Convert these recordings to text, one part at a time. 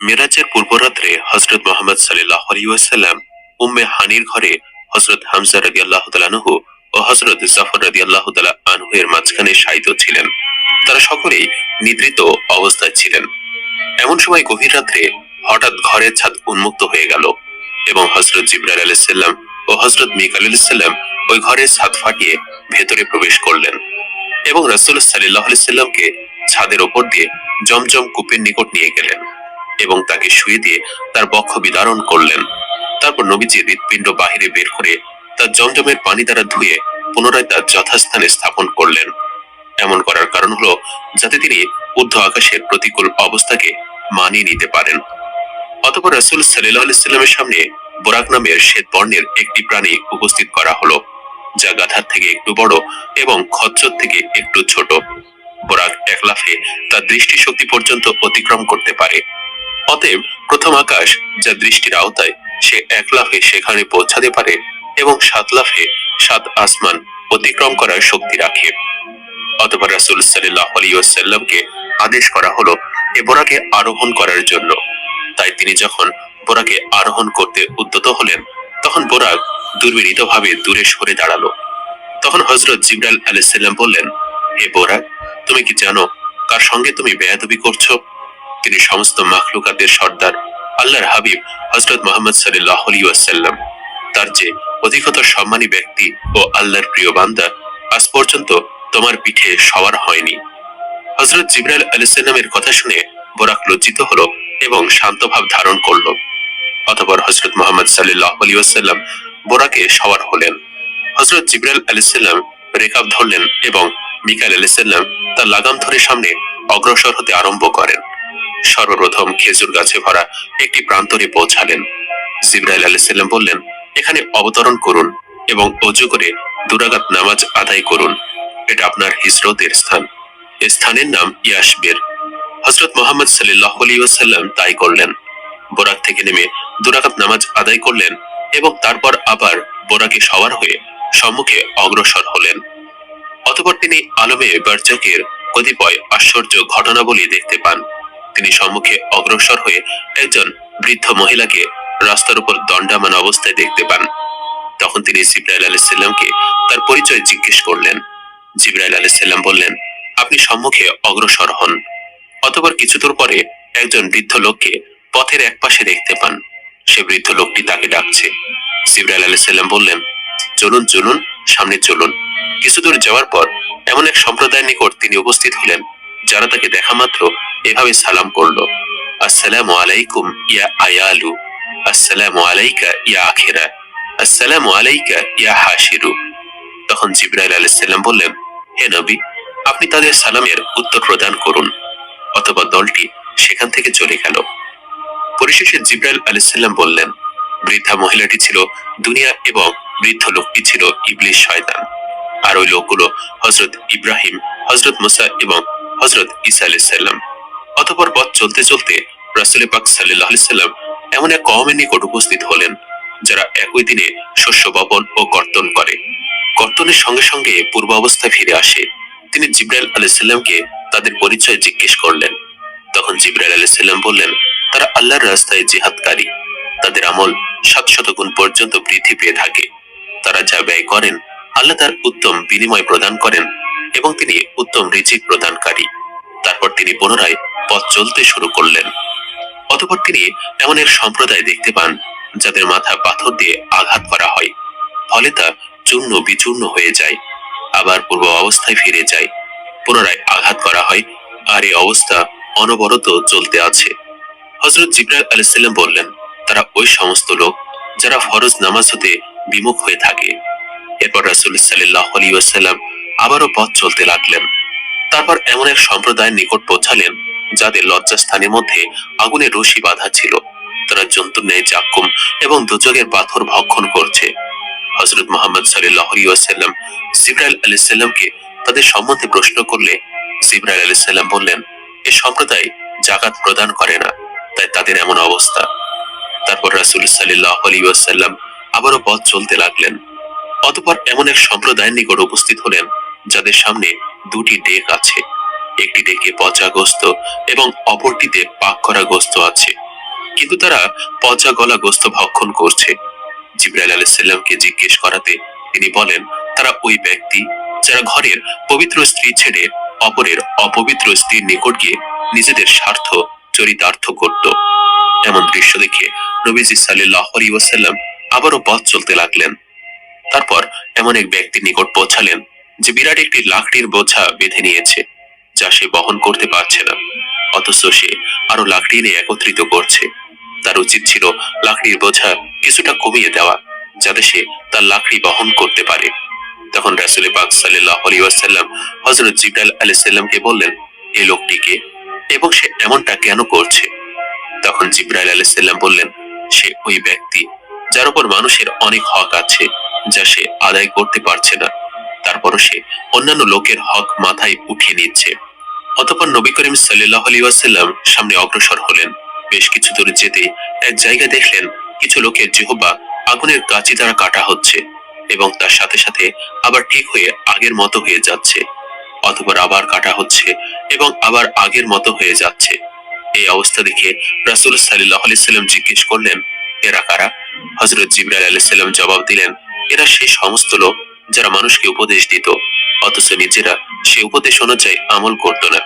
মেরাজের পূর্বরাত্রে হযরত মুহাম্মদ সাল্লাল্লাহু আলাইহি ওয়াসাল্লাম উম্মে হানির ঘরে হযরত হামজা রাদিয়াল্লাহু তাআলা আনহু ও হযরত জাফর রাদিয়াল্লাহু তাআলা আনহু এর মাঝখানে শায়িত ছিলেন। তারা সকলেই নিদ্রিত অবস্থায় ছিলেন। এমন সময় গভীর রাত্রে হঠাৎ ঘরের ছাদ উন্মুক্ত হয়ে গেল এবং হযরত জিবরাইল আলাইহিস সালাম ও হযরত মিকাইল আলাইহিস সালাম ওই ঘরের ছাদ ফাটিয়ে ভেতরে প্রবেশ করলেন এবং রাসূল সাল্লাল্লাহু আলাইহি সাল্লামকে ছাদের ওপর দিয়ে জমজম কূপের নিকট নিয়ে গেলেন এবং তাকে শুয়ে দিয়ে তার বক্ষ বিদারণ করলেন। তারপর নবীজি হৃৎপিণ্ড বাহিরে বের করে তার জমজমের পানি দ্বারা ধুয়ে পুনরায় তার যথাস্থানে স্থাপন করলেন। এমন করার কারণ হলো যাতে তিনি ঊর্ধ্ব আকাশের প্রতিকূল অবস্থাকে মানিয়ে নিতে পারেন। অতঃপর রাসূল সাল্লাল্লাহু আলাইহি সাল্লামের সামনে বোরাক নামের শ্বেত বর্ণের একটি প্রাণী উপস্থিত করা হলো, যা গাধার থেকে একটু বড় এবং খচ্চর থেকে একটু ছোট। বোরাক এক লাফে তার দৃষ্টিশক্তি পর্যন্ত অতিক্রম করতে পারে। অতএব প্রথম আকাশ যা দৃষ্টির আওতায়, সে এক লাফে সেখানে পৌঁছাতে পারে এবং 7 লাফে 7 আসমান অতিক্রম করার শক্তি রাখে। অতঃপর রাসূল সাল্লাল্লাহু আলাইহি ওয়াসাল্লামকে আদেশ করা হলো এ বোরাকে আরোহণ করার জন্য। তাই তিনি যখন বোরাকে আরোহণ করতে উদ্যত হলেন, তখন বোরাক দুর্বিনীতভাবে দূরে সরে দাঁড়ালো। তখন হযরত জিবরাইল আলাইহিস সালাম বললেন, হে বোরাক, তুমি কি জানো কার সঙ্গে তুমি বেয়াদবি করছো? তিনি সমস্ত মাখলুকাতের সর্দার আল্লাহর হাবিব হযরত মুহাম্মদ সাল্লাল্লাহু আলাইহি ওয়াসাল্লাম। তার যে অধিকতর সম্মানী ব্যক্তি ও আল্লাহর প্রিয় বান্দা আজ পর্যন্ত তোমার পিঠে সওয়ার হয়নি। হযরত জিবরাইল আলাইহিস সালামের কথা শুনে বোরাক লজ্জিত হলো এবং শান্ত ভাব ধারণ করলো। অতঃপর হযরত মুহাম্মদ সাল্লাল্লাহু আলাইহি ওয়াসাল্লাম বোরাকে সওয়ার হলেন। হযরত জিবরাইল আলাইহিস সালাম রেকাব ধরলেন এবং মিকাইল আলাইহিস সালাম তার লাগাম ধরে সামনে অগ্রসর হতে আরম্ভ করেন। সর্বপ্রথম খেজুর গাছে ভরা একটি প্রান্তরে পৌঁছালেন। জিবরাইল আলাইহিস সালাম বললেন, এখানে অবতরণ করুন এবং ওযু করে 2 রাকাত নামাজ আদায় করুন। এটা আপনার হিজরতের স্থান। এই স্থানের নাম ইয়াশবের। হযরত মুহাম্মদ সাল্লাল্লাহু আলাইহি ওয়াসাল্লাম তাই করলেন। বোরাক থেকে নেমে 2 রাকাত নামাজ আদায় করলেন এবং তারপর আবার বোরাকে সওয়ার হয়ে সম্মুখে অগ্রসর হলেন। অতঃপর তিনি আলমে বারজাকের কতিপয় আশ্চর্য ঘটনাবলী দেখতে পান। তিনি সম্মুখে অগ্রসর হয়ে একজন বৃদ্ধ মহিলাকে রাস্তার উপর দণ্ডায়মান অবস্থায় দেখতে পান। তখন তিনি জিবরাইল আলাইহিস সালামকে তার পরিচয় জিজ্ঞেস করলেন। জিবরাইল আলাইহিস সালাম বললেন, আপনি সম্মুখে অগ্রসর হন। অতঃপর কিছু দূর পরে একজন বৃদ্ধ লোককে পথের একপাশে দেখতে পান। সে বৃদ্ধ লোকটি তাকে ডাকছে। জিবরাইল আলাইহিস সালাম বললেন, চলুন চলুন, সামনে চলুন। কিছু দূর যাওয়ার পর এমন এক সম্প্রদায়ের নিকট তিনি উপস্থিত হলেন, যারা তাকে দেখা মাত্র এভাবে সালাম করলো, আসসালামু আলাইকুম ইয়া আয়ালু, আসসালামু আলাইকা ইয়া আখিরা, আসসালামু আলাইকা ইয়া হাশিরু। তখন জিবরাইল আলাইহিস সালাম বললেন, হে নবী, আপনি তাদের সালামের উত্তর প্রদান করুন। অতঃপর দলটি সেখান থেকে চলে গেল। পরিশেষে জিবরাইল আলাইহিস সালাম বললেন, বৃদ্ধা মহিলাটি ছিল দুনিয়া এবং বৃদ্ধ লোকটি ছিল ইবলিস শয়তান। আর ওই লোকগুলো হযরত ইব্রাহিম, হযরত মুসা এবং হযরত ঈসা আলাইহিস সালাম। অতঃপর পথ চলতে চলতে রাসূল পাক সাল্লাল্লাহু আলাইহি সাল্লাম এমন এক কওমের নিকট উপস্থিত হলেন, যারা একই দিনে শস্য বপন ও কর্তন করে। কর্তনের সঙ্গে সঙ্গে পূর্ব অবস্থায় ফিরে আসে। তিনি জিবরাইল আলাইহিস সালামকে তাদের পরিচয় জিজ্ঞেস করলেন। তখন জিবরাইল আলাইহিস সালাম বললেন, তারা আল্লাহর রাস্তায় জিহাদকারী। তাদের আমল 700 গুণ পর্যন্ত বৃদ্ধি পেয়ে থাকে। তারা যা ব্যয় করেন আল্লাহ তার উত্তম বিনিময় প্রদান করেন এবং তিনি উত্তম রিজিক প্রদানকারী। তারপর তিনি পুনরায় পথ চলতে শুরু করলেন। অতঃপর তিনি এমন এক সম্প্রদায় দেখতে পান, যাদের মাথা পাথর দিয়ে আঘাত করা হয়, ফলে তা চূর্ণ বিচূর্ণ হয়ে যায়, আবার পূর্ব অবস্থায় ফিরে যায়। পুনরায় আঘাত করা হয়, আর এই অবস্থা অনবরত চলতে আছে। হযরত জিবরাইল আলাইহিস সালাম বললেন, তারা ওই সমস্ত লোক যারা ফরজ নামাজ হতে বিমুখ হয়ে থাকে। এরপর রাসূল সাল্লাল্লাহু আলাইহি ওয়াসাল্লাম আবারও পথ চলতে লাগলেন। তারপর এমন এক সম্প্রদায়ের নিকট পৌঁছালেন, যাদের লজ্জাস্থানের মধ্যে আগুনের রশি বাঁধা ছিল। তারা জন্তুর ন্যায় জাক্কুম এবং দোজখের পাথর ভক্ষণ করছে। হযরত মুহাম্মদ সাল্লাল্লাহু আলাইহি ওয়াসাল্লাম জিবরাইল আলাইহিস সালামকে তাদের সম্বন্ধে প্রশ্ন করলে জিবরাইল আলাইহিস সালাম বললেন, এই সম্প্রদায় যাকাত প্রদান করে না, তাই তাদের এমন অবস্থা। তারপর রাসূল সাল্লাল্লাহু আলাইহি ওয়াসাল্লাম আবারও পথ চলতে লাগলেন। অতঃপর এমন এক সম্প্রদায়ের নিকট উপস্থিত হলেন, যাদের সামনে 2টি ডেক আছে। একটি ডেকে পচা গোস্ত এবং অপরটিতে পাক করা গোস্ত আছে। কিন্তু তারা পচা গলা গোস্ত ভক্ষণ করছে। জিবরাইল আলাইহিস সালামকে জিজ্ঞেস করাতে তিনি বলেন, তারা ওই ব্যক্তি যারা ঘরের পবিত্র স্ত্রী ছেড়ে অপরের অপবিত্র স্ত্রীর নিকট গিয়ে নিজেদের স্বার্থ চরিতার্থ করত। এমন দৃশ্য দেখে নবীজি সাল্লাল্লাহু আলাইহি ওয়াসাল্লাম আবারও পথ চলতে লাগলেন। তারপর এমন এক ব্যক্তির নিকট পৌঁছালেন যে বিরাট একটি লাকড়ির বোঝা বেঁধে নিয়েছে, যা সে বহন করতে পারছে না, অথচ সে আরো লাকড়ি নিয়ে একত্রিত করছে। তার উচিত ছিল লাকড়ির বোঝা কিছুটা কমিয়ে দেওয়া, যাতে সে তার লাকড়ি বহন করতে পারে। তখন রাসূল পাক সাল্লাল্লাহু আলাইহি ওয়াসাল্লাম হযরত জিবরাইল আলাইহিস সালামকে বললেন, এই লোকটিকে এবং সে এমনটা কেন করছে? তখন জিবরাইল আলাইহিস সালাম বললেন, সে ওই ব্যক্তি যার উপর মানুষের অনেক হক আছে, যা সে আদায় করতে পারছে না, তারপরও সে অন্যান্য লোকের হক মাথায় উঠিয়ে নিচ্ছে। অতঃপর নবী করিম সাল্লাল্লাহু আলাইহি ওয়াসাল্লাম সামনে অগ্রসর হলেন। বেশ কিছু দূর যেতে এক জায়গায় দেখলেন কিছু লোকের জিহ্বা আগুনের কাঁচি দ্বারা কাটা হচ্ছে এবং তার সাথে সাথে আবার ঠিক হয়ে আগের মতো হয়ে যাচ্ছে, অতঃপর আবার কাটা হচ্ছে এবং আবার আগের মতো হয়ে যাচ্ছে। এই অবস্থা দেখে রাসূল সাল্লাল্লাহু আলাইহি সাল্লাম জিজ্ঞেস করলেন, এরা কারা? হযরত জিবরাইল আলাইহিস সালাম জবাব দিলেন, এরা সেই সমস্ত লোক যারা মানুষকে উপদেশ দিত, অথচ নিজেরা সে উপদেশ অনুযায়ী আমল করত না।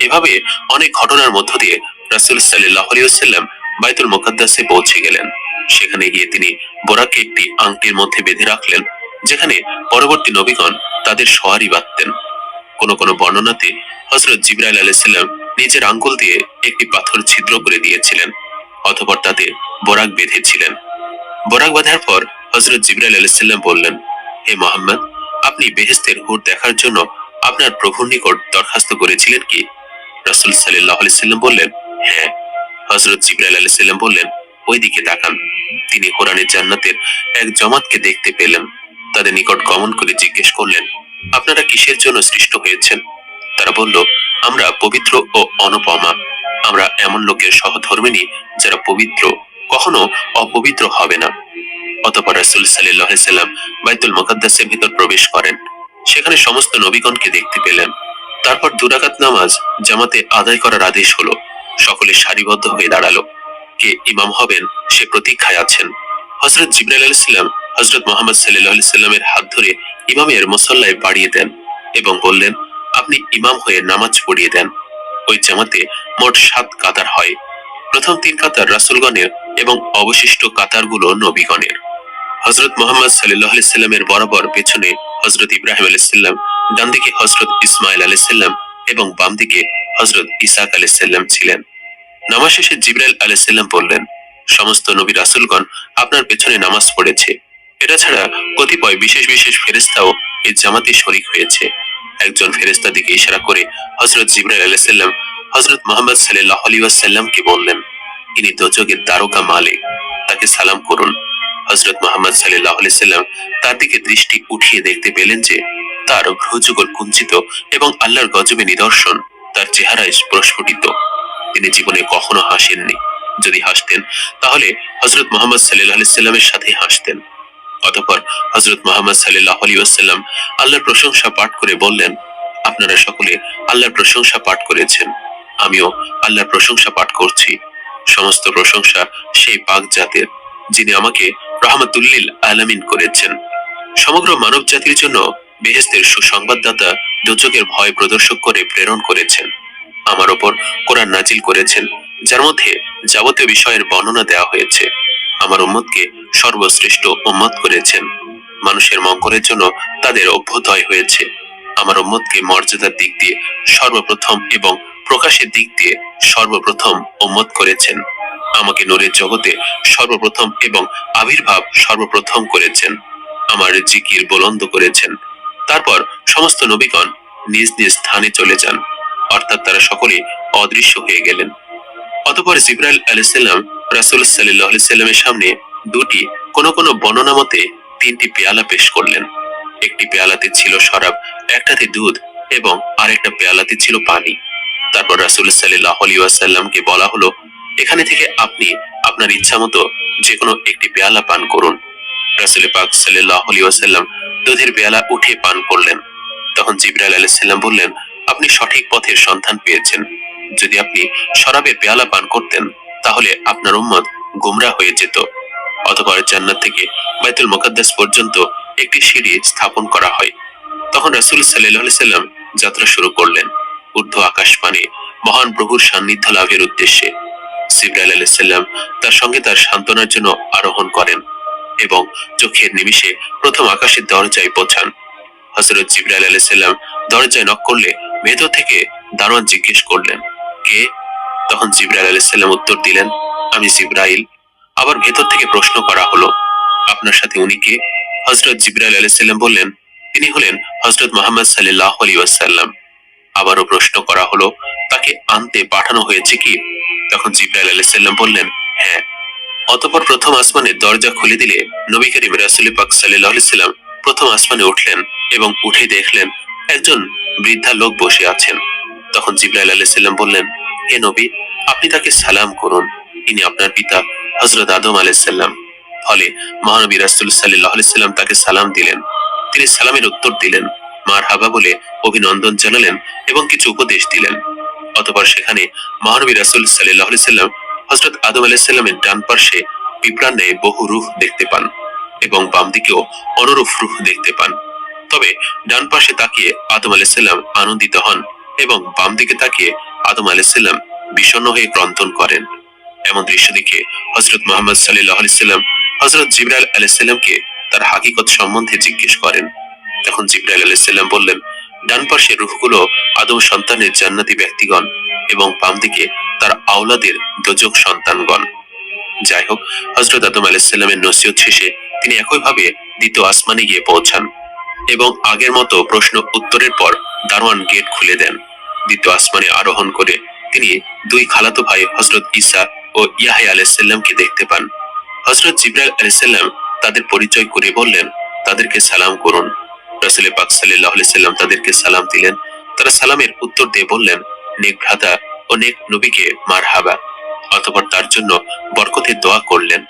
এভাবে অনেক ঘটনার মধ্য দিয়ে রাসূল সাল্লাল্লাহু আলাইহি ওয়াসাল্লাম বাইতুল মুকাদ্দাসে পৌঁছে গেলেন। সেখানে গিয়ে তিনি বোরাককে একটি আংটির মধ্যে বেঁধে রাখলেন, যেখানে পরবর্তী নবীগণ তাদের সওয়ারি বাঁধতেন। কোন কোন বর্ণনাতে হযরত জিবরাইল আলাইহিস সালাম নিজের আঙ্গুল দিয়ে একটি পাথর ছিদ্র করে দিয়েছিলেন, অতঃপর তাতে বোরাক বেঁধেছিলেন। বোরাক বাঁধার পর হযরত জিবরাইল আলাইহিস সালাম বললেন, হে মুহাম্মদ, আপনি বেহেশতের হুর দেখার জন্য আপনার প্রভুর নিকট দরখাস্ত করেছিলেন কি? রাসূল সাল্লাল্লাহু আলাইহি সাল্লাম বললেন, হ্যাঁ। হযরত জিবরাইল আলাইহিস সালাম বললেন, ওই দিকে তাকান। তিনি কোরআনের জান্নাতের এক জমাতকে দেখতে পেলেন। তাদের নিকট গমন করে জিজ্ঞেস করলেন, আপনারা কিসের জন্য সৃষ্ট হয়েছেন? তারা বলল, আমরা পবিত্র ও অনুপমা। আমরা এমন লোকের সহধর্মিণী যারা পবিত্র, কখনো অপবিত্র হবে না। অতঃপর রাসূল সাল্লাল্লাহু আলাইহি সাল্লাম বাইতুল মুকাদ্দাসের ভিতর প্রবেশ করেন। সেখানে সমস্ত নবীগণকে দেখতে পেলেন। তারপর দুরাকাত নামাজ জামাতে আদায় করার আদেশ হলো। সকলে সারিবদ্ধ হয়ে দাঁড়ালো। কে ইমাম হবেন সে প্রতীক্ষায় আছেন। হযরত জিবরাইল আলাইহিস সালাম হযরত মুহাম্মদ সাল্লাল্লাহু আলাইহি সাল্লামের হাত ধরে ইমামের মুসল্লায় বাড়িয়ে দেন এবং বললেন, আপনি ইমাম হয়ে নামাজ পড়িয়ে দেন। ওই জামাতে মোট 7 কাতার হয়। প্রথম 3 কাতার রাসূলগণের এবং অবশিষ্ট কাতারগুলো নবীগণের। হযরত মুহাম্মদ সাল্লাল্লাহু আলাইহি সাল্লামের বরাবর পেছনে হযরত ইব্রাহিম আলাইহিস সালাম, ডান দিকে হযরত ইসমাঈল আলাইহিস সালাম এবং বাম দিকে হযরত ইসহাক আলাইহিস সালাম ছিলেন। নামাজ শেষে জিবরাইল আলাইহিস সালাম বললেন, সমস্ত নবী রাসূলগণ আপনার পেছনে নামাজ পড়েছে। এটা ছাড়া কতিপয় বিশেষ বিশেষ ফেরেশতাও এই জামাতে শরীক হয়েছে। একজন ফেরেশতার দিকে ইশারা করে হযরত জিবরাইল আলাইহিস সালাম হযরত মুহাম্মদ সাল্লাল্লাহু আলাইহি ওয়াসাল্লামকে বললেন, ইনি দোজখের দারোগা মালিক, তাকে সালাম করুন। হযরত মুহাম্মদ সাল্লাল্লাহু আলাইহি সাল্লাম তার দিকে দৃষ্টি উঠিয়ে দেখতে পেলেন যে তার ভ্রুযুগল কুঞ্চিত এবং আল্লাহর গজবে নিদর্শন তার চেহারায় প্রস্ফুটিত। তিনি জীবনে কখনো হাসেননি। যদি হাসতেন তাহলে হযরত মুহাম্মদ সাল্লাল্লাহু আলাইহি সাল্লামের সাথে হাসতেন। অতঃপর হযরত মুহাম্মদ সাল্লাল্লাহু আলাইহি ওয়াসাল্লাম আল্লাহর প্রশংসা পাঠ করে বললেন, আপনারা সকলে আল্লাহর প্রশংসা পাঠ করেছেন, আমিও আল্লাহর প্রশংসা পাঠ করছি। সমস্ত প্রশংসা সেই পাক জাতের, যিনি আমাকে রাহমাতুল লিল আলামিন করেছেন। সমগ্র মানব জাতির জন্য বেহেশতের সুসংবাদদাতা দোজখের ভয় প্রদর্শক করে প্রেরণ করেছেন। আমার উপর কোরআন নাজিল করেছেন, যার মধ্যে যাবতীয় বিষয়ের বর্ণনা দেওয়া হয়েছে। আমার উম্মতকে সর্বশ্রেষ্ঠ উম্মত করেছেন। মানুষের মঙ্গলের জন্য তাদের অভ্যুদয় হয়েছে। আমার উম্মতকে মর্যাদার দিক দিয়ে সর্বপ্রথম এবং প্রকাশের দিক দিয়ে সর্বপ্রথম উম্মত করেছেন। আমাকে নূরের জগতে সর্বপ্রথম এবং আবির্ভাব সর্বপ্রথম করেছেন। আমার জিকির বুলন্দ করেছেন। তারপর সমস্ত নবীগণ নিজ নিজ স্থানে চলে যান, অর্থাৎ তারা সকলে অদৃশ্য হয়ে গেলেন। অতঃপর জিবরাইল আলাইহিস সালাম রাসূল সাল্লাল্লাহু আলাইহি সাল্লামের সামনে দুটি, কোন কোন বর্ণনা মতে 3টি পেয়ালা পেশ করলেন। একটি পেয়ালাতে ছিল শরাব, একটাতে দুধ এবং আরেকটা পেয়ালাতে ছিল পানি। তারপর রাসূল সাল্লাল্লাহু আলাইহি ওয়াসাল্লামকে বলা হলো, এখানে থেকে আপনি আপনার ইচ্ছা মতো যে কোনো একটি পেয়ালা পান করুন। রাসূল পাক সাল্লাল্লাহু আলাইহি ওয়াসাল্লাম দুধের পেয়ালা উঠিয়ে পান করলেন। তখন জিবরাইল আলাইহিস সালাম বললেন, আপনি সঠিক পথের সন্ধান পেয়েছেন। যদি আপনি শরাবের পেয়ালা পান করতেন তাহলে আপনার উম্মত গুমরা হয়ে যেত। অতঃপর জান্নাত থেকে বাইতুল মুকাদ্দাস পর্যন্ত একটি সিঁড়ি স্থাপন করা হয়। তখন রাসূল সাল্লাল্লাহু আলাইহি সাল্লাম যাত্রা শুরু করলেন ঊর্ধ্ব আকাশপানে মহান প্রভুর সান্নিধ্য লাভের উদ্দেশ্যে। জিবরাইল আলাইহিস সালাম তার সঙ্গে তার সান্ত্বনার জন্য আরোহণ করেন এবং চোখের নিমিষে প্রথম আকাশের দরজায় পৌঁছান। হযরত জিবরাইল আলাইহিস সালাম দরজায় নক করলে ভেতর থেকে দারোয়ান জিজ্ঞেস করলেন, কে? তখন জিবরাইল আলাইহিস সালাম উত্তর দিলেন, আমি জিবরাইল। আবার ভেতর থেকে প্রশ্ন করা হলো, আপনার সাথে উনি কে? হযরত জিবরাইল আলাইহিস সালাম বললেন, তিনি হলেন হযরত মুহাম্মদ সাল্লাল্লাহু আলাইহি ওয়াসাল্লাম। আবারও প্রশ্ন করা হলো, তাকে আনতে পাঠানো হয়েছে কি? তখন জিবরাইল আলাইহিস সালাম বললেন, হ্যাঁ। অতঃপর প্রথম আসমানের দরজা খুলে দিলে নবী করিম রাসূল পাক সাল্লাল্লাহু আলাইহি সাল্লাম প্রথম আসমানে উঠলেন এবং উঠে দেখলেন একজন বৃদ্ধা লোক বসে আছেন। তখন জিবরাইল আলাইহিস সালাম বললেন, হে নবী, আপনি তাকে সালাম করুন, ইনি আপনার পিতা হযরত আদম আলাইহিস সালাম। ফলে মহানবী রাসূল সাল্লাল্লাহু আলাইহি সাল্লাম তাকে সালাম দিলেন। তিনি সালামের উত্তর দিলেন, মারহাবা বলে অভিনন্দন জানালেন এবং কিছু উপদেশ দিলেন। অতঃপর সেখানে মহানবী রাসূল সাল্লাল্লাহু আলাইহি সাল্লাম হযরত আদম আলাইহিস সালামের ডান পার্শ্বে পিঁপড়ার ন্যায় বহু রূহ দেখতে পান এবং বাম দিকেও অনুরূপ রূহ দেখতে পান। তবে ডান পাশে তাকিয়ে আদম আলাইহিস সালাম আনন্দিত হন এবং বাম দিকে তাকিয়ে আদম আলাইহিস সালাম বিষণ্ণ হয়ে ক্রন্দন করেন। এমন দৃশ্য দেখে হযরত মুহাম্মদ সাল্লাল্লাহু আলাইহি সাল্লাম হযরত জিবরাইল আলাইহিস সালামকে তার হাকিকত সম্বন্ধে জিজ্ঞেস করেন। তখন জিবরাইল আলাইহিস সালাম বললেন, ডান পাশে রূহগুলো আদম সন্তানের জান্নাতি ব্যক্তিগণ এবং বাম দিকে তার আওলাদের দোজখ সন্তানগণ। যাই হোক, হযরত আদম আলাইহিস সালামের নসিহত শেষে তিনি একইভাবে দ্বিতীয় আসমানে গিয়ে পৌঁছান এবং আগের মতো প্রশ্ন উত্তরের পর দারোয়ান গেট খুলে দেন। দ্বিতীয় আসমানে আরোহণ করে তিনি দুই খালাতো ভাই হযরত ঈসা ও ইয়াহয়া আলাইহিস সালামকে দেখতে পান। হযরত জিবরাইল আলাইহিস সালাম তাদের পরিচয় করে বললেন, তাদেরকে সালাম করুন। রাসূল পাক সাল্লাল্লাহু আলাইহি সাল্লাম তাদেরকে সালাম দিলেন। তারা সালামের উত্তর দিয়ে বললেন, নেক ভ্রাতা ও নেক নবীকে মারহাবা। অতঃপর তার জন্য বরকতের দোয়া করলেন।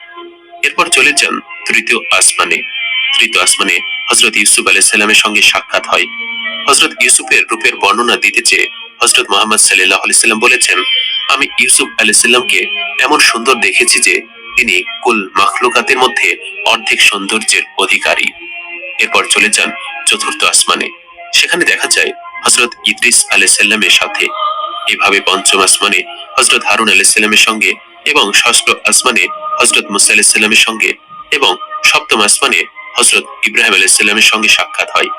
এরপর চলে যান তৃতীয় আসমানে। তৃতীয় আসমানে হযরত ইউসুফ আলাইহিস সালামের সঙ্গে সাক্ষাৎ হয়। হযরত ইউসুফের রূপের বর্ণনা দিতে চেয়ে হযরত মুহাম্মদ সাল্লাল্লাহু আলাইহি সাল্লাম বলেছেন, আমি ইউসুফ আলাইহিস সালামকে এমন সুন্দর দেখেছি যে তিনি কুল মাখলুকাতের মধ্যে অর্ধেক সৌন্দর্যের অধিকারী। এরপর চলে যান চতুর্থ আসমানে। সেখানে দেখা যায় হযরত ইদ্রিস আলাইহিস সালামের সাথে। এভাবে পঞ্চম আসমানে হযরত হারুন আলাইহিস সালামের সঙ্গে এবং ষষ্ঠ আসমানে হযরত মুসা আলাইহিস সালামের সঙ্গে এবং সপ্তম আসমানে হযরত ইব্রাহিম আলাইহিস সালামের সঙ্গে সাক্ষাৎ হয়।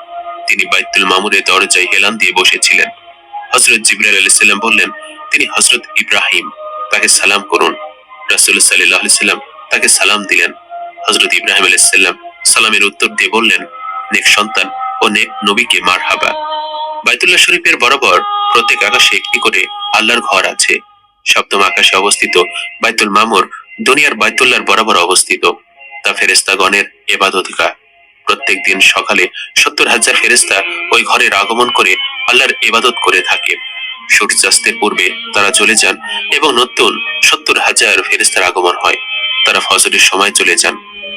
তিনি বাইতুল মামুরের দরজায় হেলান দিয়ে বসেছিলেন। হযরত জিবরাইল আলাইহিস সালাম বললেন, তিনি হযরত ইব্রাহিম, তাকে সালাম করুন। রাসূল সাল্লাল্লাহু আলাইহি সাল্লাম তাকে সালাম দিলেন। হযরত ইব্রাহিম আলাইহিস সালাম সালামের উত্তর দিয়ে বললেন, নেক সন্তান ও নেক নবীকে মারহাবা। বাইতুল্লাহ শরীফের বরাবর প্রত্যেক আকাশে একটি করে আল্লাহর ঘর আছে। সপ্তম আকাশে অবস্থিত বাইতুল মামুর দুনিয়ার বাইতুল্লাহর বরাবর অবস্থিত। তা ফেরেশতাগণের ইবাদতগাহ। প্রত্যেক দিন সকালে 70,000 ফেরেশতা ওই ঘরের আগমন করে আল্লাহর ইবাদত করে থাকে। সূর্যাস্তের পূর্বে তারা চলে যান এবং নতুন 70,000 ফেরেশতার আগমন হয়। তারা ফজরের সময় চলে যান,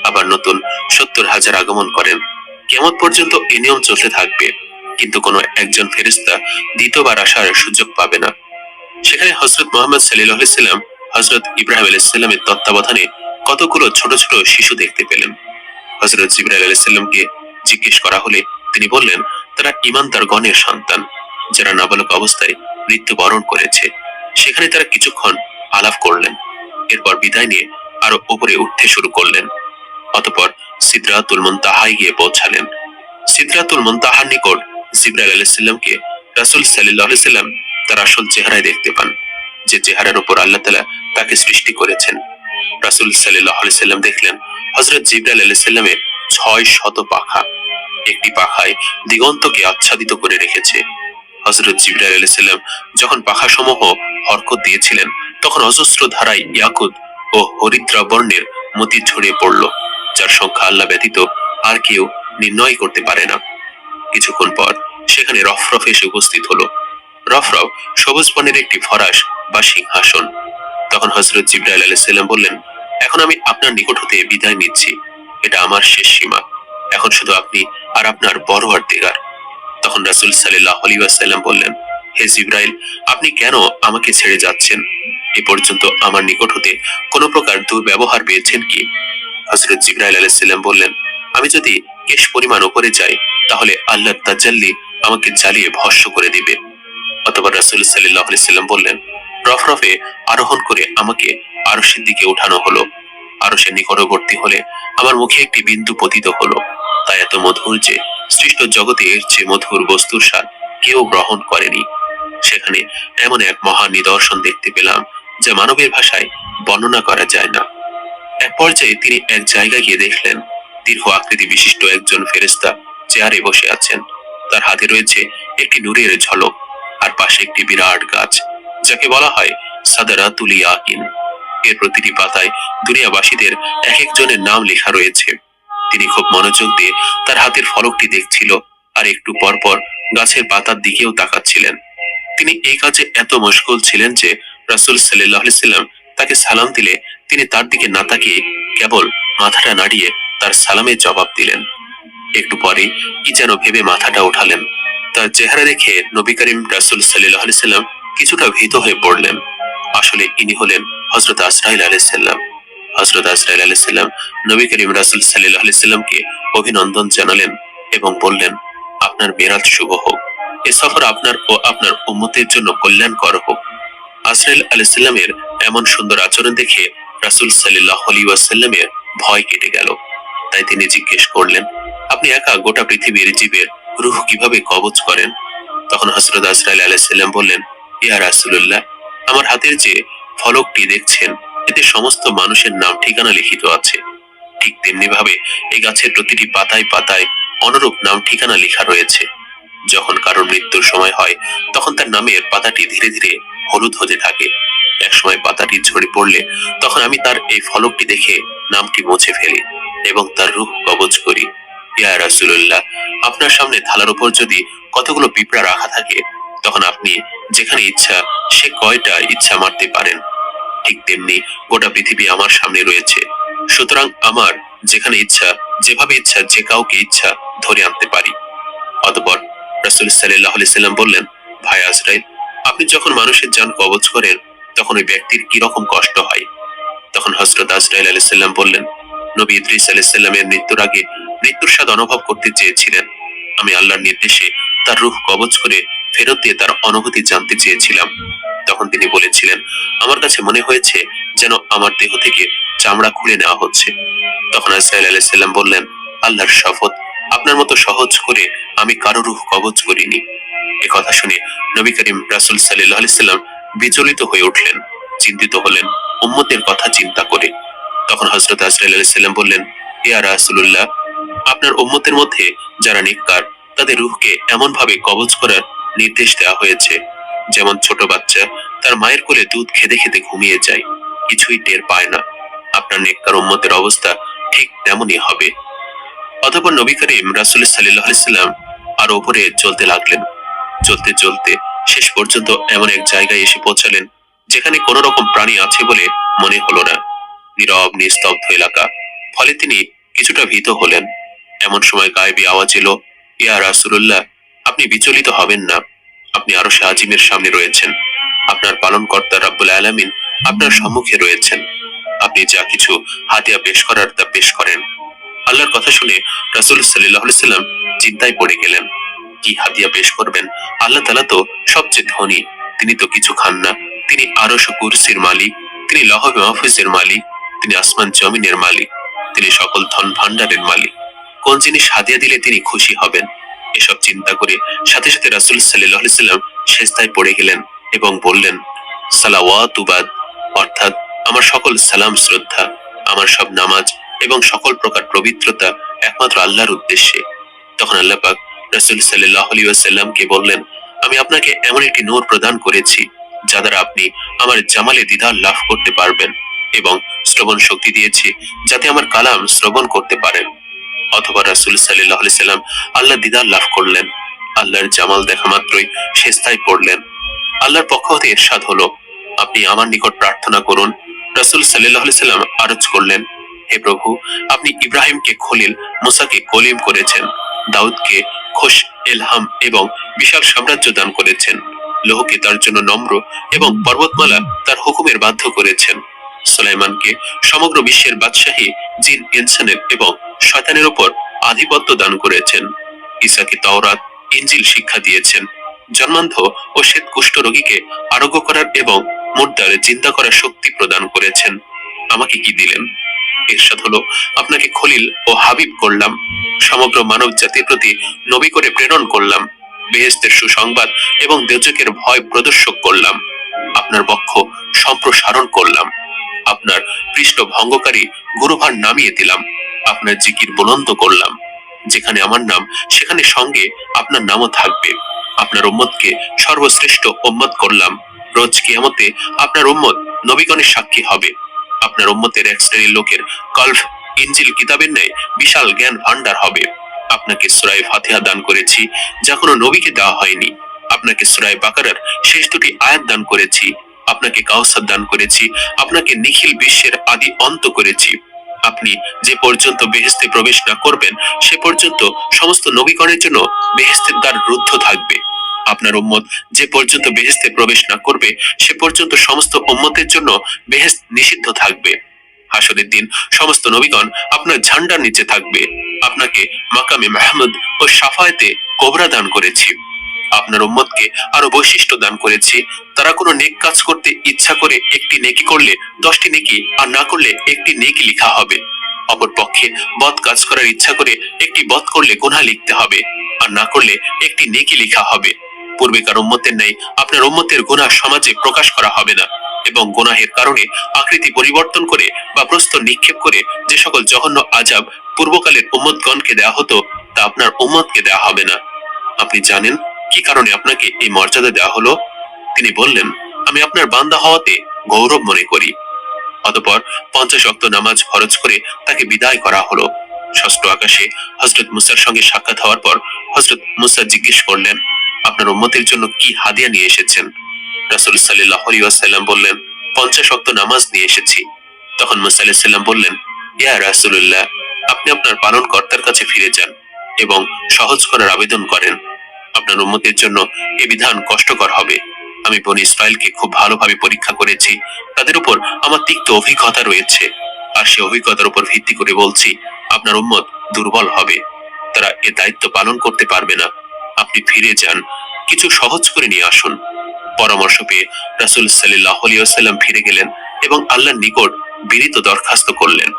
আবার নতুন 70,000 আগমন করেন। কিয়ামত পর্যন্ত এই নিয়ম চলতে থাকবে, কিন্তু কোনো একজন ফেরেশতা দ্বিতীয়বার আসার সুযোগ পাবে না। সেখানে হযরত মুহাম্মদ সাল্লাল্লাহু আলাইহি সাল্লাম হযরত ইব্রাহিম আলাইহিস সালামের তত্ত্বাবধানে কতগুলো ছোট ছোট শিশু দেখতে পেলেন। হযরত জিবরাইল আলাইহিস সালামকে জিজ্ঞেস করা হলে তিনি বললেন, তারা ঈমানদার গণের সন্তান, যারা নাবালক অবস্থায় মৃত্যুবরণ করেছে। সেখানে তারা কিছুক্ষণ আলাপ করলেন, এরপর বিদায় নিয়ে আরো উপরে উঠতে শুরু করলেন। অতঃপর সিদরাতুল মুনতাহায় গিয়ে পৌঁছালেন। সিদরাতুল মুনতাহার নিকট জিবরাইল আলাইহিস সালামকে রাসূল সাল্লাল্লাহু আলাইহি সাল্লাম তার আসল চেহারায় দেখতে পান, যে চেহারার উপর আল্লাহ তাআলা তাকে সৃষ্টি করেছেন। রাসূল সাল্লাল্লাহু আলাইহি সাল্লাম দেখলেন হযরত জিবরাইল আলাইহিস সালামের 600 পাখা, একটি পাখায় দিগন্তকে আচ্ছাদিত করে রেখেছে। হযরত জিবরাইল আলাইহিস সালাম যখন পাখাসমূহ হরকত দিয়েছিলেন, তখন অজস্র ধারায় ইয়াকুত ও হরিদ্রা বর্ণের মতি ছড়িয়ে পড়ল, যার সংখ্যা আল্লাহ ব্যতীত আর কেউ নির্ণয় করতে পারে না। কিছুক্ষণ পর সেখানে রফরফ এসে উপস্থিত হলো। রফরফ সবুজ বর্ণের একটি ফরাশ বা সিংহাসন। তখন হযরত জিবরাইল আলাইহিস সালাম বললেন, এখন আমি আপনার নিকট হতে বিদায় নিচ্ছি, এটা আমার শেষ সীমা। এখন শুধু আপনি আর আপনার পরওয়ারদিগার। তখন রাসূল সাল্লাল্লাহু আলাইহি ওয়াসাল্লাম বললেন, হে জিবরাইল, আপনি কেন আমাকে ছেড়ে যাচ্ছেন? এ পর্যন্ত আমার নিকট হতে কোনো প্রকার দুর্ব্যবহার পেয়েছেন কি? হযরত জিবরাইল আলাইহিস সালাম বললেন, আমি যদি কেশ পরিমাণ উপরে যাই তাহলে আল্লাহর তাজাল্লি আমাকে জ্বালিয়ে ভস্ম করে দিবে। অতঃপর রাসূল সাল্লাল্লাহু আলাইহি সাল্লাম বললেন, রফরফে আরোহণ করে আমাকে আরশের দিকে উঠানো হলো। আরশের নিকটবর্তী হলে আমার মুখে একটি বিন্দু পতিত হলো। তা এত মধুর যে সৃষ্ট জগতে এর চেয়ে মধুর বস্তুর স্বাদ কেউ গ্রহণ করেনি। সেখানে এমন এক মহান নিদর্শন দেখতে পেলাম যা মানবের ভাষায় বর্ণনা করা যায় না। এক পর্যায়ে তিনি এক জায়গায় গিয়ে দেখলেন দীর্ঘ আকৃতি বিশিষ্ট একজন ফেরেশতা চেয়ারে বসে আছেন। তার হাতে রয়েছে একটি নূরের ঝলক, আর পাশে একটি বিরাট গাছ যাকে বলা হয় সাদারাতুল ইয়াকিন। এর প্রতিটি পাতায় দুনিয়াবাসীদের এক একজনের নাম লেখা রয়েছে। তিনি খুব মনোযোগ দিয়ে তার হাতের ফলকটি দেখছিল, আর একটু পর পর গাছের পাতার দিকেও তাকাচ্ছিলেন। তিনি এই কাজে এত মশগুল ছিলেন যে রাসূল সাল্লাল্লাহু আলাইহি সাল্লাম তাকে সালাম দিলে তিনি তার দিকে না তাকিয়ে কেবল মাথাটা নাড়িয়ে তার সালামের জবাব দিলেন। একটু পরে কি যেন ভেবে মাথাটা উঠালেন। তার চেহারা দেখে নবী করিম রাসূল সাল্লাল্লাহু আলাইহি সাল্লাম কিছুটা ভীত হয়ে পড়লেন। আসলে ইনি হলেন হযরত আজরাইল আলাইহিস সালাম। হযরত আজরাইল আলাইহিস সালাম নবী করিম রাসূল সাল্লাল্লাহু আলাইহি সাল্লামকে অভিনন্দন জানালেন এবং বললেন, আপনার মেরাজ শুভ হোক। এ সফর আপনার ও আপনার উম্মতের জন্য কল্যাণকর হোক। আজরাইল আলাইহিস সালামের এমন সুন্দর আচরণ দেখে রাসূল সাল্লাল্লাহু আলাইহি ওয়াসাল্লামের ভয় কেটে গেল। তাই তিনি জিজ্ঞেস করলেন, আপনি একা গোটা পৃথিবীর জীবের রূহ কিভাবে কবজ করেন? তখন হযরত আজরাইল আলাইহিস সালাম বললেন, ইয়া রাসূলুল্লাহ, আমার হাতের যে ফলকটি দেখছেন এতে সমস্ত মানুষের নাম ঠিকানা লিখিত আছে। ঠিক তেমনি ভাবে এই গাছের প্রতিটি পাতায় পাতায় অনুরূপ নাম ঠিকানা লেখা রয়েছে। যখন কারোর মৃত্যুর সময় হয় তখন তার নামের পাতাটি ধীরে ধীরে হলুদ হতে থাকে। একসময় পাতাটি ঝরে পড়লে তখন আমি তার এই ফলকটি দেখে নামটি মুছে ফেলি এবং তার রূহ কবজ করি। ইয়া রাসূলুল্লাহ, আপনার সামনে থালার উপর যদি কতগুলো পিঁপড়া রাখা থাকে তখন আপনি যেখানে ইচ্ছা সে কয়টা ইচ্ছা মারতে পারেন। ঠিক তেমনি গোটা পৃথিবী আমার সামনে রয়েছে, সুতরাং আমার যেখানে ইচ্ছা যেভাবে ইচ্ছা যে কাউকে ইচ্ছা ধরে আনতে পারি। অতঃপর রাসূল সাল্লাল্লাহু আলাইহি সাল্লাম বললেন, ভাই আজরাইল, আপনি যখন মানুষের জান কবজ করেন তখন ওই ব্যক্তির কি রকম কষ্ট হয়? তখন হযরত আজরাইল আলাইহিস সালাম বললেন, নবী ইদ্রিস আলাইহিস সালামের মৃত্যুর আগে মৃত্যুর স্বাদ অনুভব করতে চেয়েছিলেন। আমি আল্লাহর নির্দেশে তার রূহ কবজ করে ফেরত দিয়ে তার অনুভূতি জানতে চেয়েছিলাম। তখন তিনি বলেছিলেন, আমার কাছে মনে হয়েছে যেন আমার দেহ থেকে চামড়া খুলে নেওয়া হচ্ছে। তখন আজরাইল আলাইহিস সালাম বললেন, আল্লাহর শপথ, আপনার মতো সহজ করে আমি কারো রূহ কবজ করিনি। এ কথা শুনে নবী করিম রাসূল সাল্লাল্লাহু আলাইহি সাল্লাম বিচলিত হয়ে উঠলেন, চিন্তিত হলেন উম্মতের কথা চিন্তা করে। তখন হযরত আজরাইল আলাইহিস সালাম বললেন, ইয়া রাসূলুল্লাহ, আপনার উম্মতের মধ্যে যারা নেককার তাদের রূহকে এমন ভাবে কবজ করার নির্দেশ দেওয়া হয়েছে যেমন ছোট বাচ্চা তার মায়ের কোলে দুধ খেতে খেতে ঘুমিয়ে যায়, কিছুই টের পায় না। আপনার নেককার উম্মতের অবস্থা ঠিক তেমনই হবে। অতঃপর নবী করিম রাসূল সাল্লাল্লাহু আলাইহি সাল্লাম আর উপরে চলতে লাগলেন। চলতে চলতে শেষ পর্যন্ত এমন এক জায়গায় এসে পৌঁছালেন যেখানে কোনো রকম প্রাণী আছে বলে মনে হলো না। নীরব নিস্তব্ধ এলাকা, ফলে তিনি কিছুটা ভীত হলেন। এমন সময় গায়েবী আওয়াজ এলো, ইয়া রাসূলুল্লাহ, আপনি বিচলিত হবেন না। আপনি আরশে আজিমের সামনে রয়েছেন। আপনার পালনকর্তা রাব্বুল আলামিন আপনার সম্মুখে রয়েছেন। আপনি যা কিছু হাদিয়া পেশ করার তা পেশ করেন। আল্লাহর কথা শুনে রাসূল সাল্লাল্লাহু আলাইহি সাল্লাম চিন্তায় পড়ে গেলেন। কি হাদিয়া পেশ করবেন? আল্লাহ তাআলা তো সবচেয়ে ধনী, তিনি তো কিছু খান না। তিনি আরশ ও কুরসির মালিক, তিনি লৌহ মাহফুজের মালিক, তিনি আসমান জমিনের মালিক, তিনি সকল ধন ভান্ডারের মালিক। কোন জিনিস হাদিয়া দিলে তিনি খুশি হবেন? এসব চিন্তা করে সাথে সাথে রাসূল সাল্লাল্লাহু আলাইহি সাল্লাম সিজদায় পড়ে গেলেন এবং বললেন, সালাওয়াতু বাদ, অর্থাৎ আমার সকল সালাম শ্রদ্ধা, আমার সব নামাজ এবং সকল প্রকার পবিত্রতা একমাত্র আল্লাহর উদ্দেশ্যে। তখন আল্লাহ পাক রাসূল সাল্লাল্লাহু আলাইহি ওয়াসাল্লামকে বললেন, আমি আপনাকে এমন একটি নূর প্রদান করেছি যা দ্বারা আপনি আমার জামালে দিদার লাভ করতে পারবেন, এবং শ্রবণ শক্তি দিয়েছি যাতে আমার কালাম শ্রবণ করতে পারেন। অথবা রাসূল সাল্লাল্লাহু আলাইহি সাল্লাম আল্লাহ দিদার লাভ করলেন। আল্লাহর জামাল দেখা মাত্রই সিজদায় পড়লেন। আল্লাহর পক্ষ হতে ইরশাদ হলো, আপনি আমার নিকট প্রার্থনা করুন। রাসূল সাল্লাল্লাহু আলাইহি সাল্লাম আরজ করলেন, হে প্রভু, আপনি ইব্রাহিমকে খলিল, মুসাকে কলিম করেছেন, দাউদকে খুশ এলহাম এবং বিশাল সাম্রাজ্য দান করেছেন। লৌহকে তার জন্য নম্র এবং পর্বতমালা তার হুকুমের বাধ্য করেছেন। সুলাইমানকে সমগ্র বিশ্বের বাদশাহী, জিন, ইনসানের এবং শয়তানের উপর আধিপত্য দান করেছেন। ঈসাকে তাওরাত, ইনজিল শিক্ষা দিয়েছেন। জন্মান্ধ ও শ্বেত কুষ্ঠ রোগীকে আরোগ্য করার এবং মুর্দার চিন্তা করার শক্তি প্রদান করেছেন। আমাকে কি দিলেন? ইরশাদ হলো, আপনাকে খলিল ও হাবিব করলাম, সমগ্র মানব জাতির প্রতি নবী করে প্রেরণ করলাম, বেহেশতের সুসংবাদ এবং দোজখের ভয় প্রদর্শক করলাম, আপনার বক্ষ সম্প্রসারণ করলাম, আপনার পৃষ্ঠ ভঙ্গকারী গুরুভার নামিয়ে দিলাম, আপনার জিকির বুলন্দ করলাম। যেখানে আমার নাম সেখানে সঙ্গে আপনার নামও থাকবে। আপনার উম্মতকে সর্বশ্রেষ্ঠ উম্মত করলাম। রোজ কিয়ামতে আপনার উম্মত নবীগণের সাক্ষী হবে। আপনার উম্মতের এক শ্রেণীর লোকের কলব ইনজিল কিতাবের ন্যায় বিশাল জ্ঞান ভান্ডার হবে। আপনাকে সূরা ফাতিহা দান করেছি, যা কোনো নবীকে দেওয়া হয়নি। আপনাকে সূরা বাকারার শেষ দুটি আয়াত দান করেছি। আপনাকে কাউসার দান করেছি। আপনাকে নিখিল বিশ্বের আদি অন্ত করেছি। আপনি যে পর্যন্ত বেহেশতে প্রবেশ না করবেন, সে পর্যন্ত সমস্ত নবীগণের জন্য বেহেশতের দ্বার রুদ্ধ থাকবে। আপনার উম্মত যে পর্যন্ত বেহেশতে প্রবেশ না করবে, সে পর্যন্ত সমস্ত উম্মতের জন্য বেহেশত নিষিদ্ধ থাকবে। হাসরের দিন সমস্ত নবীগণ আপনার ঝান্ডার নিচে থাকবে। আপনাকে মাকামে মাহমুদ ও শাফায়েতে কোবরা দান করেছি। আপনার উম্মতকে আরো বৈশিষ্ট্য দান করেছি। তারা কোনো নেক কাজ করতে ইচ্ছা করে একটি নেকি করলে 10টি নেকি, আর না করলে একটি নেকি লিখা হবে। অপরপক্ষে বদ কাজ করার ইচ্ছা করে একটি বদ করলে গুনাহ লিখতে হবে, আর না করলে একটি নেকি লিখা হবে। পূর্বেকার উম্মতের ন্যায় আপনার উম্মতের গুনাহ সমাজে প্রকাশ করা হবে না, এবং গুনাহের কারণে আকৃতি পরিবর্তন করে বা প্রস্তর নিক্ষেপ করে যে সকল জঘন্য আযাব পূর্বকালের উম্মতগণকে দেয়া হতো, তা আপনার উম্মতকে দেয়া হবে না। আপনি জানেন কি কারণে আপনাকে এই মর্যাদা দেওয়া হলো? তিনি বললেন, আমি আপনার বান্দা হওয়াতে গৌরব মনে করি। অতঃপর 50 ওয়াক্ত নামাজ ফরজ করে তাকে বিদায় করা হলো। ষষ্ঠ আকাশে হযরত মুসার সঙ্গে সাক্ষাৎ হওয়ার পর হযরত মুসা জিজ্ঞেস করলেন, আপনার উম্মতের জন্য কি হাদিয়া নিয়ে এসেছেন? রাসূল সাল্লাল্লাহু আলাইহি ওয়াসাল্লাম বললেন, 50 ওয়াক্ত নামাজ নিয়ে এসেছি। তখন মুসা আলাইহিস সালাম বললেন, ইয়া রাসূলুল্লাহ, আপনি আপনার পালনকর্তার কাছে ফিরে যান এবং সহজ করার আবেদন করেন। আপনার উম্মতের জন্য এই বিধান কষ্টকর হবে। আমি বনী ইসরাইলকে খুব ভালোভাবে পরীক্ষা করেছি। তাদের উপর আমার তিক্ত অভিজ্ঞতা রয়েছে, আর সে অভিজ্ঞতার উপর ভিত্তি করে বলছি, আপনার উম্মত দুর্বল হবে। তারা এ দায়িত্ব পালন করতে পারবে না। আপনি ফিরে যান, কিছু সহজ করে নিয়ে আসুন। পরামর্শ পেয়ে রাসূল সাল্লাল্লাহু আলাইহি ওয়াসাল্লাম ফিরে গেলেন এবং আল্লাহর নিকট বিনীত দরখাস্ত করলেন।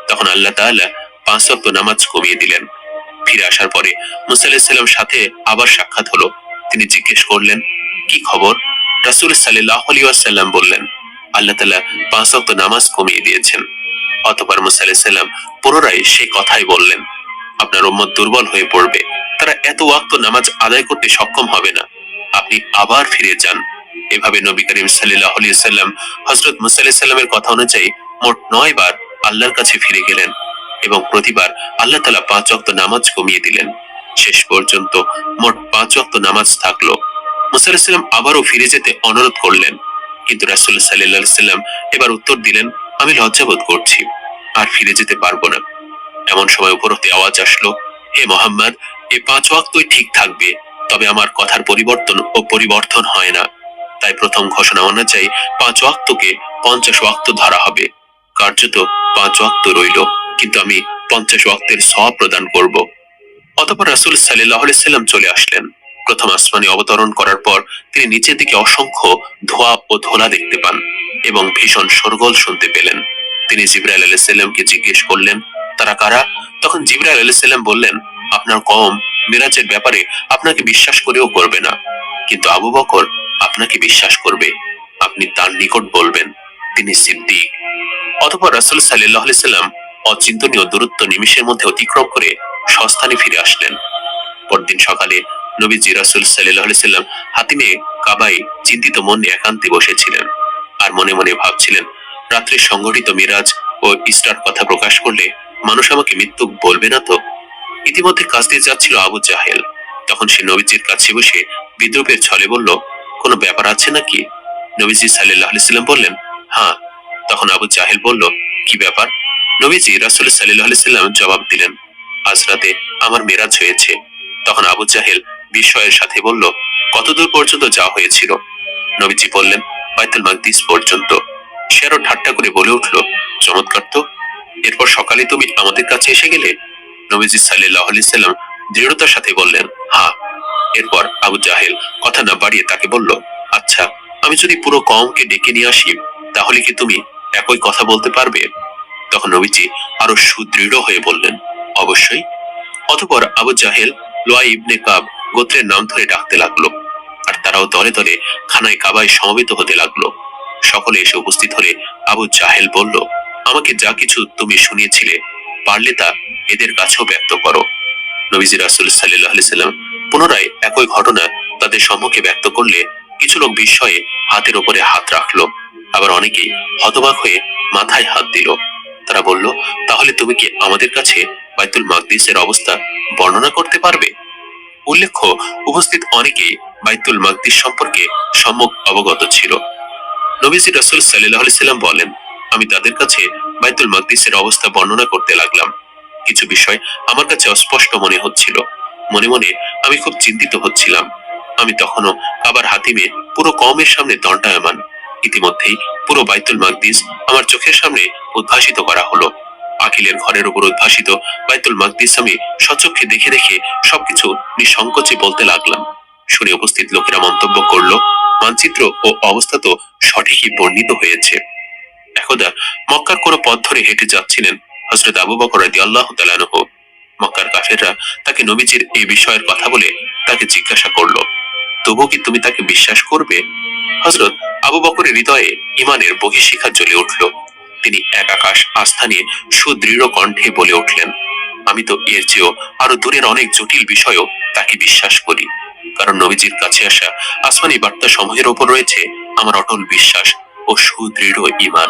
তখন আল্লাহ তাআলা 5 ওয়াক্ত নামাজ কমিয়ে দিলেন। ফিরে আসার পরে মুসা আলাইহিস সালাম সাথে আবার সাক্ষাৎ হলো। তিনি জিজ্ঞেস করলেন, কি খবর? রাসূল সাল্লাল্লাহু আলাইহি ওয়াসাল্লাম বললেন, আল্লাহ তাআলা 5 ওয়াক্ত নামাজ কমিয়ে দিয়েছেন। অতঃপর মুসা আলাইহিস সালাম পুনরায় সেই কথাই বললেন, আপনার উম্মত দুর্বল হয়ে পড়বে। তারা এত ওয়াক্ত নামাজ আদায় করতে সক্ষম হবে না। আপনি আবার ফিরে যান। এভাবে নবী করিম সাল্লাল্লাহু আলাইহি ওয়াসাল্লাম হযরত মুসা আলাইহিস সালামের কথা অনুযায়ী মোট 9 বার আল্লাহর কাছে ফিরে গেলেন, এবং প্রতিবার আল্লাহ তাআলা 5 ওয়াক্ত নামাজ কমিয়ে দিলেন। শেষ পর্যন্ত মোট 5 ওয়াক্ত নামাজ থাকলো। মুসা আলাইহিস সালাম আবারও ফিরে যেতে অনুরোধ করলেন, কিন্তু রাসূল সাল্লাল্লাহু আলাইহি ওয়াসাল্লাম এবার উত্তর দিলেন, আমি লজ্জাবোধ করছি, আর ফিরে যেতে পারবো না। এমন সময় উপর হতে আওয়াজ আসলো, হে মুহাম্মদ, এই 5 ওয়াক্তই ঠিক থাকবে, তবে আমার কথার পরিবর্তন হয় না। তাই প্রথম ঘোষণা অনুযায়ী 5 ওয়াক্তকে 50 ওয়াক্ত ধরা হবে। কার্যত 5 ওয়াক্ত রইল, কিন্তু আমি 50 ওয়াক্তের সওয়াব প্রদান করব। অতঃপর রাসূল সাল্লাল্লাহু আলাইহি ওয়াসাল্লাম চলে আসলেন। প্রথম আসমানে অবতরণ করার পর তিনি নিচের দিকে অসংখ্য ধোঁয়া ও ধোলা দেখতে পান এবং ভীষণ শোরগোল শুনতে পেলেন। তিনি জিবরাইল আলাইহিস সালামকে জিজ্ঞেস করলেন, তারা কারা? তখন জিবরাইল আলাইহিস সালাম বললেন, আপনার কওম মিরাজের ব্যাপারে আপনাকে বিশ্বাস করেও করবে না, কিন্তু আবু বকর আপনাকে বিশ্বাস করবে। আপনি তার নিকট বলবেন, তিনি সিদ্দিক। অতঃপর রাসূল সাল্লাল্লাহু আলাইহি ওয়াসাল্লাম অচিন্তনীয় দূরত্ব নিমিষের মধ্যে অতিক্রম করে স্বস্থানে ফিরে আসলেন। পরদিন সকালে নবীজি রাসূল সাল্লাল্লাহু আলাইহি ওয়াসাল্লাম হাতিমে কাবায় চিন্তিত মনে একান্তে বসেছিলেন, আর মনে মনে ভাবছিলেন, রাত্রে সংঘটিত মিরাজ ও ইসরার কথা প্রকাশ করলে মানুষ আমাকে মৃত্যু বলবে না তো? ইতিমধ্যে কাজ দিয়ে যাচ্ছিল আবু জাহেল। তখন সে নবীজির কাছে বসে বিদ্রুপের ছলে বলল, কোনো ব্যাপার আছে নাকি? নবীজি সাল্লাল্লাহু আলাইহি ওয়াসাল্লাম বললেন, হ্যাঁ। তখন আবু জাহেল বলল, কি ব্যাপার? নবীজি রাসূল সাল্লাল্লাহু আলাইহি ওয়াসাল্লাম জবাব দিলেন, আজ রাতে আমার মেরাজ হয়েছে। তখন আবু জাহেল বিস্ময়ের সাথে বলল, কতদূর পর্যন্ত যাওয়া হয়েছিল? নবীজি বললেন, বাইতুল মাকদিস পর্যন্ত। সে আরো ঠাট্টা করে বলে উঠল, চমৎকার তো, এরপর সকালে তুমি আমাদের কাছে এসে গেলে? নবীজি সাল্লাল্লাহু আলাইহি সাল্লাম দৃঢ়তার সাথে বললেন, হ্যাঁ। এরপর আবু জাহেল কথা না বাড়িয়ে তাকে বলল, আচ্ছা, আমি যদি পুরো কওমকে ডেকে নিয়ে আসি, তাহলে কি তুমি একই কথা বলতে পারবে? তখন নবীজি আরো সুদৃঢ় হয়ে বললেন, অবশ্যই। অতঃপর আবু জাহেল লুয়াই ইবনে কাব গোত্রের নাম ধরে ডাকতে লাগলো, আর তারাও দলে দলে খানায় কাবায় সমবেত হতে লাগলো। সকলে এসে উপস্থিত হলে আবু জাহেল বলল, আমাকে যা কিছু তুমি শুনিয়েছিলে, পারলে তা এদের কাছেও ব্যক্ত করো। নবীজি রাসূল সাল্লাল্লাহু আলাইহি সাল্লাম পুনরায় একই ঘটনা তাদের সম্মুখে ব্যক্ত করলে কিছু লোক বিস্ময়ে হাতের উপরে হাত রাখলো, আবার অনেকেই হতবাক হয়ে মাথায় হাত দিল। তারা বলল, তাহলে তুমি কি আমাদের কাছে বাইতুল মাকদিসের অবস্থা বর্ণনা করতে পারবে? উল্লেখ্য, উপস্থিত অনেকেই বাইতুল মাকদিস সম্পর্কে সম্যক অবগত ছিল। নবীজি রাসূল সাল্লাল্লাহু আলাইহি সাল্লাম বলেন, আমি তাদের কাছে বাইতুল মাকদিসের অবস্থা বর্ণনা করতে লাগলাম। কিছু বিষয় আমার কাছে অস্পষ্ট মনে হচ্ছিল। মনে মনে আমি খুব চিন্তিত হচ্ছিলাম। আমি তখনও কাবার হাতিমে পুরো কওমের সামনে দণ্ডায়মান। ইতিমধ্যেই পুরো বাইতুল মাকদিস আমার চোখের সামনে উদ্ভাসিত করা হলো। আখিলের ঘরের উপর উদ্ভাসিত বাইতুল মাকদিস আমি সচক্ষে দেখে দেখে সবকিছু নিঃসংকোচে বলতে লাগলাম। শুনে উপস্থিত লোকেরা মন্তব্য করলো, মানচিত্র ও অবস্থা তো সঠিকই বর্ণিত হয়েছে। একদা মক্কার কোনো পথ ধরে হেঁটে যাচ্ছিলেন হযরত আবু বকর রাদিয়াল্লাহু তাআলা আনহু। মক্কার কাফেররা তাকে নবীজির এই বিষয়ের কথা বলে তাকে জিজ্ঞাসা করলো, তবু কি তুমি তাকে বিশ্বাস করবে? হযরত আবু বকরের হৃদয়ে ঈমানের বহিঃশিখা জ্বলে উঠল। তিনি এক আকাশ আস্থা নিয়ে সুদৃঢ় কণ্ঠে বলে উঠলেন, আমি তো এর চেয়েও আরো দূরের অনেক জটিল বিষয়ও তাকে বিশ্বাস করি। কারণ নবীজির কাছে আসা আসমানি বার্তা সমূহের ওপর রয়েছে আমার অটল বিশ্বাস ও সুদৃঢ় ঈমান।